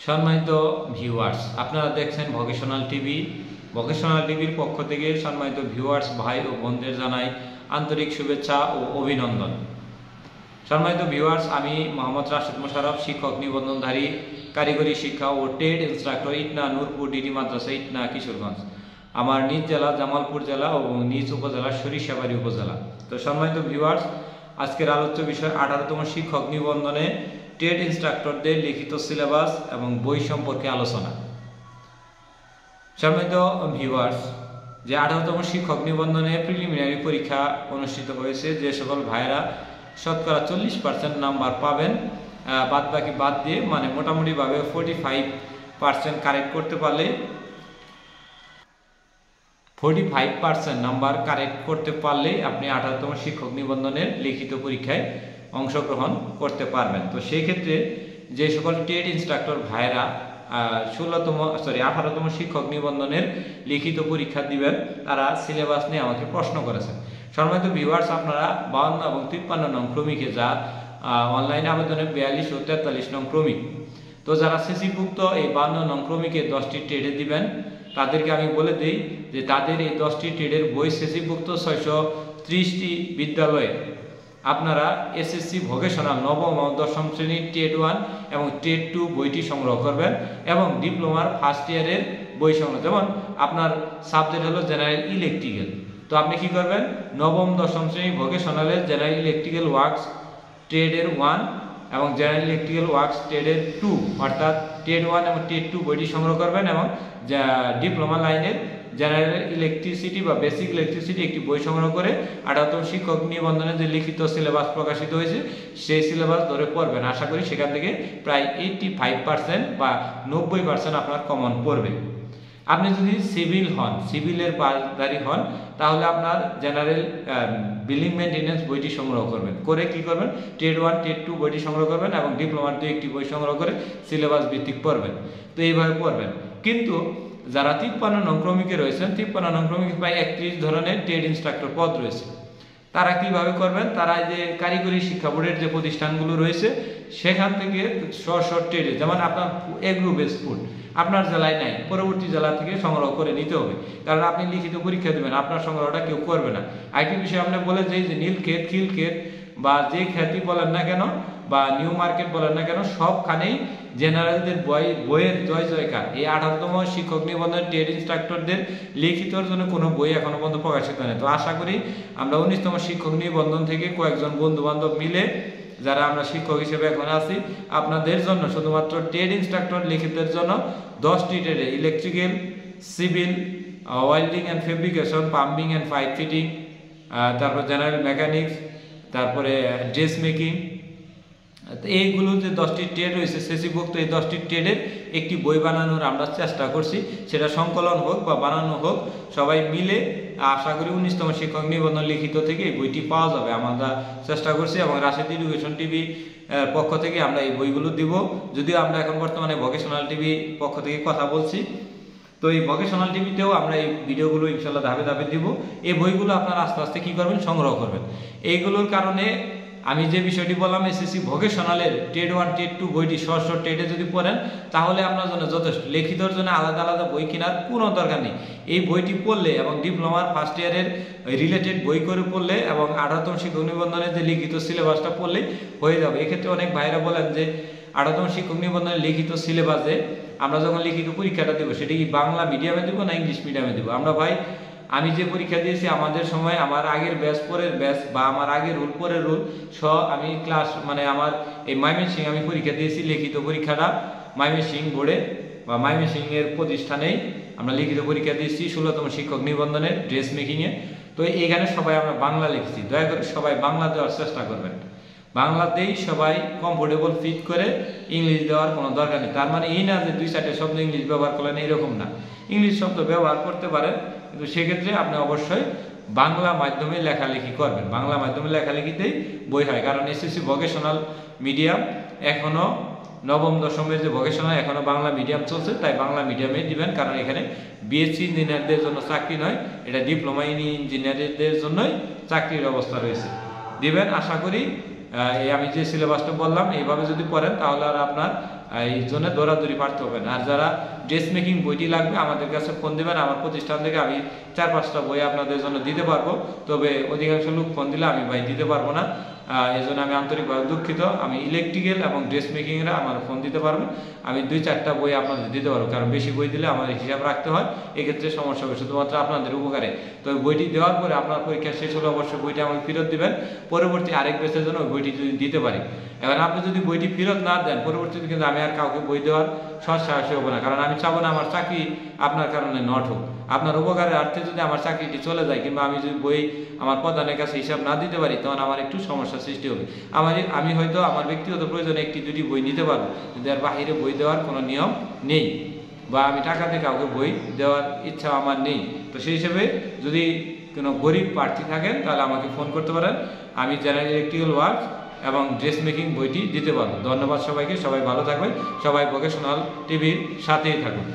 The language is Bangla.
সম্মানিত ভিউয়ার্স, আপনারা দেখছেন ভোকেশনাল টিভি। ভোকেশনাল টিভির পক্ষ থেকে সম্মানিত ভিউয়ার্স ভাই ও বোনদের জানাই আন্তরিক শুভেচ্ছা ও অভিনন্দন। সম্মানিত ভিউয়ার্স, আমি মোহাম্মদ রাশেদ মোশাররফ, শিক্ষক নিবন্ধনধারী, কারিগরি শিক্ষা ও trade instructor, Itna Nurpur DD মাদ্রাসা, ইটনা, কিশোরগঞ্জ। আমার নিজ জেলা জামালপুর জেলা এবং নিজ উপজেলা সরিষাবাড়ী উপজেলা। তো সম্মানিত ভিউয়ার্স, আজকের আলোচ্য বিষয় 18তম শিক্ষক নিবন্ধনে ট্রেড ইনস্ট্রাক্টরদের লিখিত সিলেবাস এবং বই সম্পর্কে আলোচনা। সম্মানিত ভিউয়ার্স, যে 18তম শিক্ষক নিবন্ধনে প্রিলিমিনারি পরীক্ষা অনুষ্ঠিত হয়েছে, যে সকল ভাইরা শতকরা 40% নাম্বার পাবেন, বাদ বাকি বাদ দিয়ে মানে মোটামুটিভাবে 45% কারেক্ট করতে পারলে 45% নাম্বার কারেক্ট করতে পারলেই আপনি 18তম শিক্ষক নিবন্ধনের লিখিত পরীক্ষায় অংশগ্রহণ করতে পারবেন। তো সেই ক্ষেত্রে যে সকল ট্রেড ইনস্ট্রাক্টর ভাইরা 18তম শিক্ষক নিবন্ধনের লিখিত পরীক্ষা দিবেন, তারা সিলেবাস নিয়ে আমাকে প্রশ্ন করেছেন। সম্মানিত ভিউয়ার্স, আপনারা 52 এবং 53 নং ক্রমিকে, যা অনলাইনে আবেদনে 42 ও 43 নং ক্রমিক, তো যারা সিসিভুক্ত এই 52 নং ক্রমিকে 10টি ট্রেডে দিবেন, তাদেরকে আমি বলে দিই যে তাদের এই 10টি ট্রেডের বই সিসিভুক্ত 630টি বিদ্যালয়ে আপনারা এসএসসি ভোকেশনাল নবম ও দশম শ্রেণীর ট্রেড 1 এবং ট্রেড 2 বইটি সংগ্রহ করবেন এবং ডিপ্লোমার ফার্স্ট ইয়ারের বই সংগ্রহ। যেমন আপনার সাবজেক্ট হলো জেনারেল ইলেকট্রিক্যাল, তো আপনি কি করবেন, নবম দশম শ্রেণী ভোকেশনালের জেনারেল ইলেকট্রিক্যাল ওয়ার্কস ট্রেডের 1 এবং জেনারেল ইলেকট্রিক্যাল ওয়ার্কস ট্রেডের 2, অর্থাৎ ট্রেড 1 এবং ট্রেড 2 বইটি সংগ্রহ করবেন এবং ডিপ্লোমা লাইনের জেনারেল ইলেকট্রিসিটি বা বেসিক ইলেকট্রিসিটি একটি বই সংগ্রহ করে 18তম শিক্ষক নিবন্ধনে যে লিখিত সিলেবাস প্রকাশিত হয়েছে সেই সিলেবাস ধরে পড়বেন। আশা করি সেখান থেকে প্রায় 85% বা 90% আপনার কমন পড়বে। আপনি যদি সিভিল হন, সিভিলের পাসধারী হন, তাহলে আপনার জেনারেল বিল্ডিং মেইনটেনেন্স বইটি সংগ্রহ করবেন, করে কি করবেন, ট্রেড 1 ট্রেড 2 বইটি সংগ্রহ করবেন এবং ডিপ্লোমার 2 একটি বই সংগ্রহ করে সিলেবাস ভিত্তিক পড়বেন। তো এইভাবে পড়বেন। কিন্তু যারা 53 নং ক্রমিকে রয়েছেন, 53 নং ক্রমিকে প্রায় 31 ধরনের ট্রেড ইনস্ট্রাক্টর পদ রয়েছে। তারা কিভাবে করবেন, তারা যে কারিগরি শিক্ষা বোর্ডের যে প্রতিষ্ঠানগুলো রয়েছে সেখান থেকে ট্রেডে, যেমন আপনার এগ্রো বেস ফুড আপনার জেলায় নাই, পরবর্তী জেলা থেকে সংগ্রহ করে নিতে হবে, কারণ আপনি লিখিত পরীক্ষা দেবেন, আপনার সংগ্রহটা কেউ করবে না। আরেকটি বিষয় আমরা বলে যে নীল ক্ষেত, খিল ক্ষেত বা যে খ্যাতি বলেন না কেন বা নিউ মার্কেট বলেন না কেন, সবখানেই জেনারেলদের বইয়ের জয় জয়কার। এই 18তম শিক্ষক নিবন্ধন ট্রেড ইনস্ট্রাক্টরদের লিখিতর জন্য কোনো বই এখনো পর্যন্ত প্রকাশিত নেই। তো আশা করি আমরা 19তম শিক্ষক নিবন্ধন থেকে কয়েকজন বন্ধু বান্ধব মিলে, যারা আমরা শিক্ষক হিসেবে এখন আছি, আপনাদের জন্য শুধুমাত্র ট্রেড ইনস্ট্রাক্টর লিখিতের জন্য 10টি ট্রেডে electrical, civil, welding and fabrication, pumping and pipe fitting, তারপর জেনারেল মেকানিক্স, তারপরে ড্রেস মেকিং, এইগুলো যে 10টি ট্রেড রয়েছে সিসিভুক্ত, এই 10টি ট্রেডের একটি বই বানানোর আমরা চেষ্টা করছি। সেটা সংকলন হোক বা বানানো হোক, সবাই মিলে আশা করি 19তম শিক্ষক নিবন্ধন লিখিত থেকে এই বইটি পাওয়া যাবে। আমরা চেষ্টা করছি এবং রাশেদ এডুকেশন টিভি পক্ষ থেকে আমরা এই বইগুলো দিব। যদিও আমরা এখন বর্তমানে ভোকেশনাল টিভি পক্ষ থেকে কথা বলছি, তো এই ভোকেশনাল টিভিতেও আমরা এই ভিডিওগুলো ইনশাল্লাহ ধাপে ধাপে দিব। এই বইগুলো আপনারা আস্তে আস্তে কি করবেন, সংগ্রহ করবেন। এইগুলোর কারণে আমি যে বিষয়টি বললাম, এসএসসি ভোকেশনালের ট্রেড 1 ট্রেড 2 বইটি ট্রেডে যদি পড়েন, তাহলে আপনার জন্য যথেষ্ট। লিখিতর জন্য আলাদা আলাদা বই কেনার কোনো দরকার নেই। এই বইটি পড়লে এবং ডিপ্লোমার ফার্স্ট ইয়ারের রিলেটেড বই করে পড়লে এবং 18তম শিক্ষক নিবন্ধনের যে লিখিত সিলেবাসটা পড়লে হয়ে যাবে। এক্ষেত্রে অনেক ভাইরা বলেন যে 18তম শিক্ষক নিবন্ধনের লিখিত সিলেবাসে আমরা যখন লিখিত পরীক্ষাটা দেবো, সেটা কি বাংলা মিডিয়ামে দেবো না ইংলিশ মিডিয়ামে দেবো? আমরা ভাই, আমি যে পরীক্ষা দিয়েছি আমাদের সময়, আমার আগের ব্যাচ পরের ব্যাচ বা আমার আগের রুল পরের রুল আমি ক্লাস মানে আমার এই ময়মনসিং আমি পরীক্ষা দিয়েছি, লিখিত পরীক্ষাটা ময়মনসিং বোর্ডে বা ময়মনসিং এর প্রতিষ্ঠানেই আমরা লিখিত পরীক্ষা দিয়েছি 16তম শিক্ষক নিবন্ধনের ড্রেস মেকিংয়ে। তো এখানে সবাই আমরা বাংলা লিখছি। দয়া করে সবাই বাংলা দেওয়ার চেষ্টা করবেন। বাংলাতেই সবাই কমফোর্টেবল ফিট করে, ইংলিশ দেওয়ার কোনো দরকার নেই। তার মানে এই না যে 2-4টে শব্দ ইংলিশ ব্যবহার করলেন, এরকম না। ইংলিশ শব্দ ব্যবহার করতে পারেন, কিন্তু সেক্ষেত্রে আপনি অবশ্যই বাংলা মাধ্যমে লেখালেখি করবেন। বাংলা মাধ্যমে লেখালেখিতেই বই হয়, কারণ এসএসসি ভোকেশনাল মিডিয়াম এখনও নবম দশমের যে ভোকেশনাল এখনও বাংলা মিডিয়াম চলছে, তাই বাংলা মিডিয়ামে দিবেন। কারণ এখানে বিএসসি ইঞ্জিনিয়ারদের জন্য চাকরি নয়, এটা ডিপ্লোমা ইঞ্জিনিয়ারদের জন্যই চাকরির ব্যবস্থা রয়েছে। দিবেন, আশা করি এই আমি যে সিলেবাসটা বললাম এইভাবে যদি পড়েন তাহলে আর আপনার এই জন্য দৌড়াদৌড়ি পারতে হবে না। আর যারা ড্রেস মেকিং বইটি লাগবে আমাদের কাছে ফোন দেবেন, আমার প্রতিষ্ঠান থেকে আমি 4-5টা বই আপনাদের জন্য দিতে পারবো, তবে অধিকাংশ লোক ফোন দিলে আমি ভাই দিতে পারবো না, এই জন্য আমি আন্তরিকভাবে দুঃখিত। আমি ইলেকট্রিক্যাল এবং ড্রেস মেকিংরা আমার ফোন দিতে পারবে, আমি 2-4টা বই আপনাদের দিতে পারবো, কারণ বেশি বই দিলে আমার হিসাব রাখতে হয়, এক্ষেত্রে সমস্যা হবে, শুধুমাত্র আপনাদের উপকারে। তো বইটি দেওয়ার পরে আপনার পরীক্ষা শেষ হলে অবশ্যই বইটা আমাকে ফেরত দিবেন, পরবর্তী আরেক ব্যাচের জন্য ওই বইটি যদি দিতে পারি। এবার আপনি যদি বইটি ফেরত না দেন পরবর্তীতে কিন্তু আমি আর কাউকে বই দেওয়ার সাহসী হবো না, কারণ আমি চাবো না আমার চাকরি আপনার কারণে নট হোক। আপনার উপকারের অর্থে যদি আমার চাকরিটি চলে যায় কিংবা আমি যদি বই আমার প্রধানের কাছে হিসাব না দিতে পারি তখন আমার একটু সমস্যার সৃষ্টি হবে। আমি হয়তো আমার ব্যক্তিগত প্রয়োজনে 1-2টি বই নিতে পারবো, কিন্তু এর বাহিরে বই দেওয়ার কোনো নিয়ম নেই, বা আমি টাকা দিয়ে কাউকে বই দেওয়ার ইচ্ছা আমার নেই। তো সেই হিসেবে যদি কোনো গরিব প্রার্থী থাকেন তাহলে আমাকে ফোন করতে পারেন, আমি জেনারেল ইলেকট্রিক্যাল ওয়ার্ক এবং ড্রেস মেকিং বইটি দিতে পারবো। ধন্যবাদ সবাইকে, সবাই ভালো থাকবেন, সবাই ভোকেশনাল টিভির সাথেই থাকুন।